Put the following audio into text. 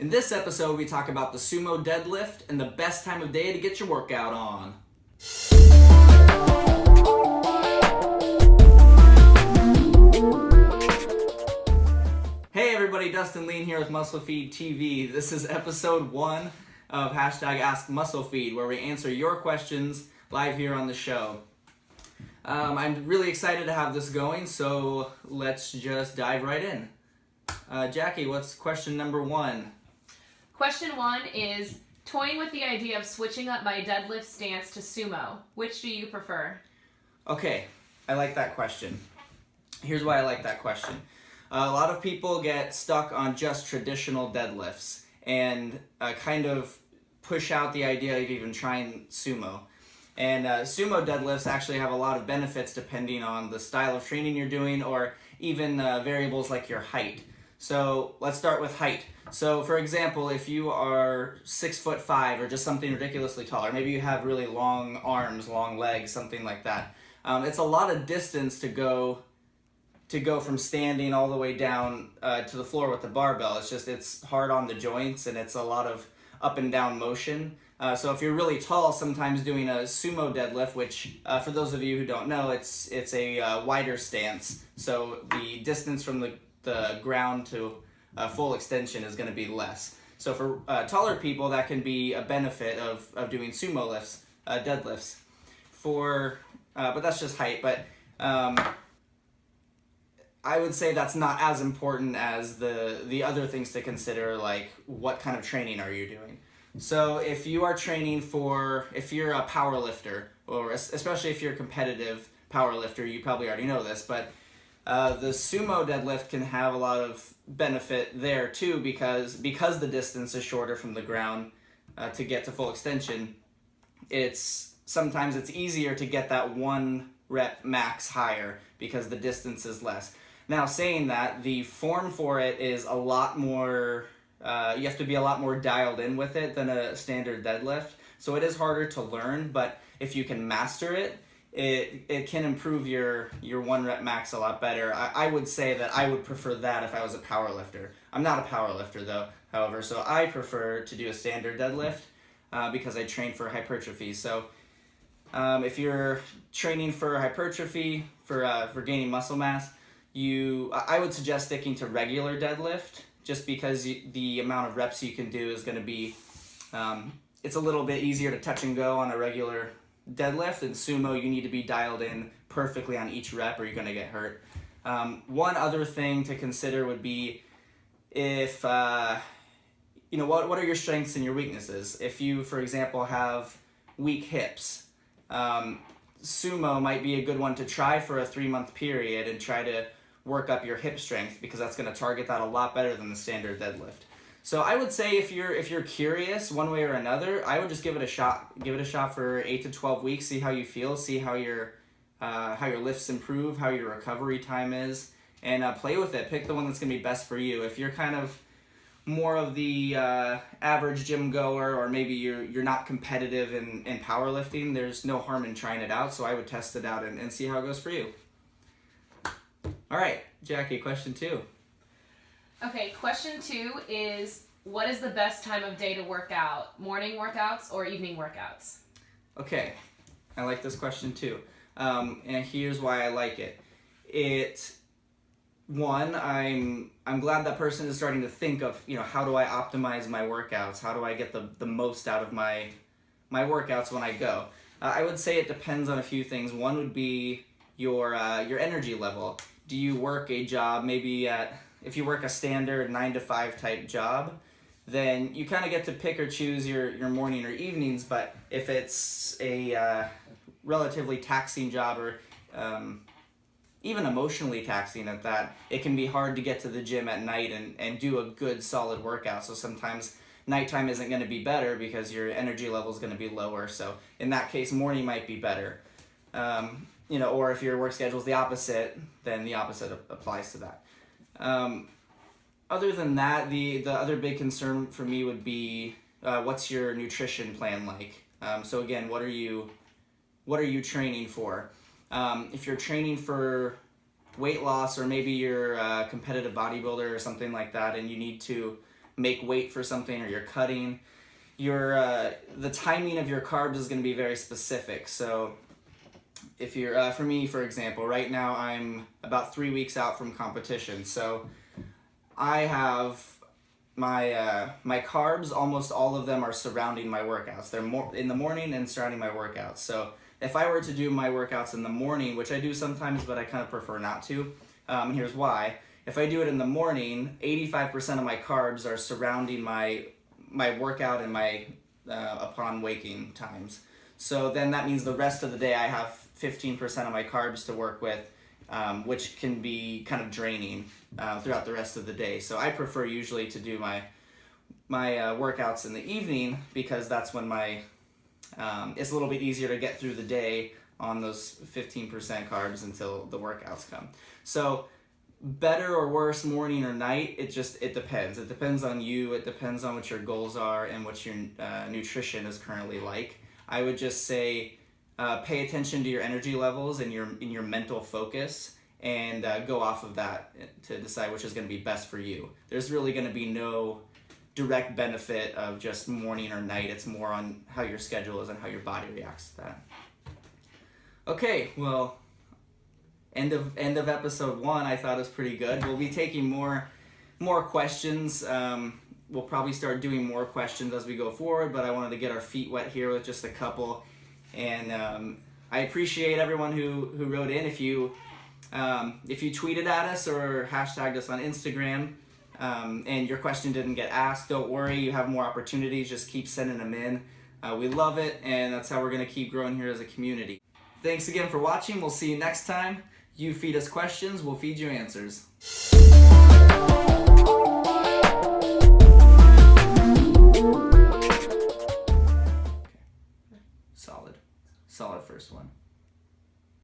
In this episode, we talk about the Sumo deadlift and the best time of day to get your workout on. Hey everybody, Dustin Lien here with MuscleFeed TV. This is episode 1 of #AskMuscleFeed, where we answer your questions live here on the show. I'm really excited to have this going, so let's just dive right in. Jackie, what's question number 1? Question 1 is, toying with the idea of switching up my deadlift stance to sumo. Which do you prefer? Okay, I like that question. Here's why I like that question. A lot of people get stuck on just traditional deadlifts and kind of push out the idea of even trying sumo. And sumo deadlifts actually have a lot of benefits depending on the style of training you're doing or even variables like your height. So let's start with height. So for example, if you are 6'5" or just something ridiculously taller, maybe you have really long arms, long legs, something like that. It's a lot of distance to go from standing all the way down to the floor with the barbell. It's hard on the joints and it's a lot of up and down motion. So if you're really tall, sometimes doing a sumo deadlift, which for those of you who don't know, it's a wider stance. So the distance from the ground to full extension is going to be less. So for taller people, that can be a benefit of doing sumo lifts, deadlifts. But that's just height. But I would say that's not as important as the other things to consider, like what kind of training are you doing. So if you are training if you're a power lifter, or especially if you're a competitive power lifter, you probably already know this, but the sumo deadlift can have a lot of benefit there too, because the distance is shorter from the ground to get to full extension. Sometimes it's easier to get that 1 rep max higher because the distance is less. Now, saying that, the form for it is a lot more, you have to be a lot more dialed in with it than a standard deadlift. So it is harder to learn, but if you can master it, it can improve your 1 rep max a lot better. I would say that I would prefer that if I was a power lifter. I'm not a power lifter though, however, so I prefer to do a standard deadlift because I train for hypertrophy. So if you're training for hypertrophy, for gaining muscle mass, I would suggest sticking to regular deadlift, just because the amount of reps you can do is going to be, it's a little bit easier to touch and go on a regular deadlift. In sumo, you need to be dialed in perfectly on each rep or you're going to get hurt. One other thing to consider would be if, what are your strengths and your weaknesses? If you, for example, have weak hips, sumo might be a good one to try for a 3-month period and try to work up your hip strength, because that's going to target that a lot better than the standard deadlift. So I would say if you're curious one way or another, I would just give it a shot. Give it a shot for 8 to 12 weeks. See how you feel. See how your lifts improve, how your recovery time is, and play with it. Pick the one that's going to be best for you. If you're kind of more of the average gym goer, or maybe you're not competitive in powerlifting, there's no harm in trying it out. So I would test it out and see how it goes for you. All right, Jackie, question 2. Okay, question 2 is, what is the best time of day to work out? Morning workouts or evening workouts? Okay, I like this question too. And here's why I like it. I'm glad that person is starting to think of, how do I optimize my workouts? How do I get the most out of my workouts when I go? I would say it depends on a few things. One would be your energy level. Do you work a job, if you work a standard 9 to 5 type job, then you kind of get to pick or choose your morning or evenings. But if it's a relatively taxing job, or even emotionally taxing at that, it can be hard to get to the gym at night and do a good solid workout. So sometimes nighttime isn't going to be better because your energy level is going to be lower. So in that case, morning might be better. Or if your work schedule is the opposite, then the opposite applies to that. Other than that, the other big concern for me would be what's your nutrition plan like? So again, what are you training for? If you're training for weight loss, or maybe you're a competitive bodybuilder or something like that, and you need to make weight for something or you're cutting, the timing of your carbs is going to be very specific. So if you're, for me, for example, right now I'm about 3 weeks out from competition. So I have my carbs, almost all of them are surrounding my workouts. They're more in the morning and surrounding my workouts. So if I were to do my workouts in the morning, which I do sometimes, but I kind of prefer not to, and here's why. If I do it in the morning, 85% of my carbs are surrounding my workout and my upon waking times. So then that means the rest of the day I have 15% of my carbs to work with, which can be kind of draining throughout the rest of the day. So I prefer usually to do my workouts in the evening, because that's when it's a little bit easier to get through the day on those 15% carbs until the workouts come. So better or worse, morning or night, it depends. It depends on you, it depends on what your goals are and what your nutrition is currently like. I would just say pay attention to your energy levels and your mental focus, and go off of that to decide which is going to be best for you. There's really going to be no direct benefit of just morning or night. It's more on how your schedule is and how your body reacts to that. Okay, well, end of episode 1 I thought was pretty good. We'll be taking more questions. We'll probably start doing more questions as we go forward, but I wanted to get our feet wet here with just a couple. And I appreciate everyone who wrote in. If you tweeted at us or hashtagged us on Instagram, and your question didn't get asked, don't worry, you have more opportunities. Just keep sending them in. We love it, and that's how we're going to keep growing here as a community. Thanks again for watching. We'll see you next time. You feed us questions, we'll feed you answers. Solid first one.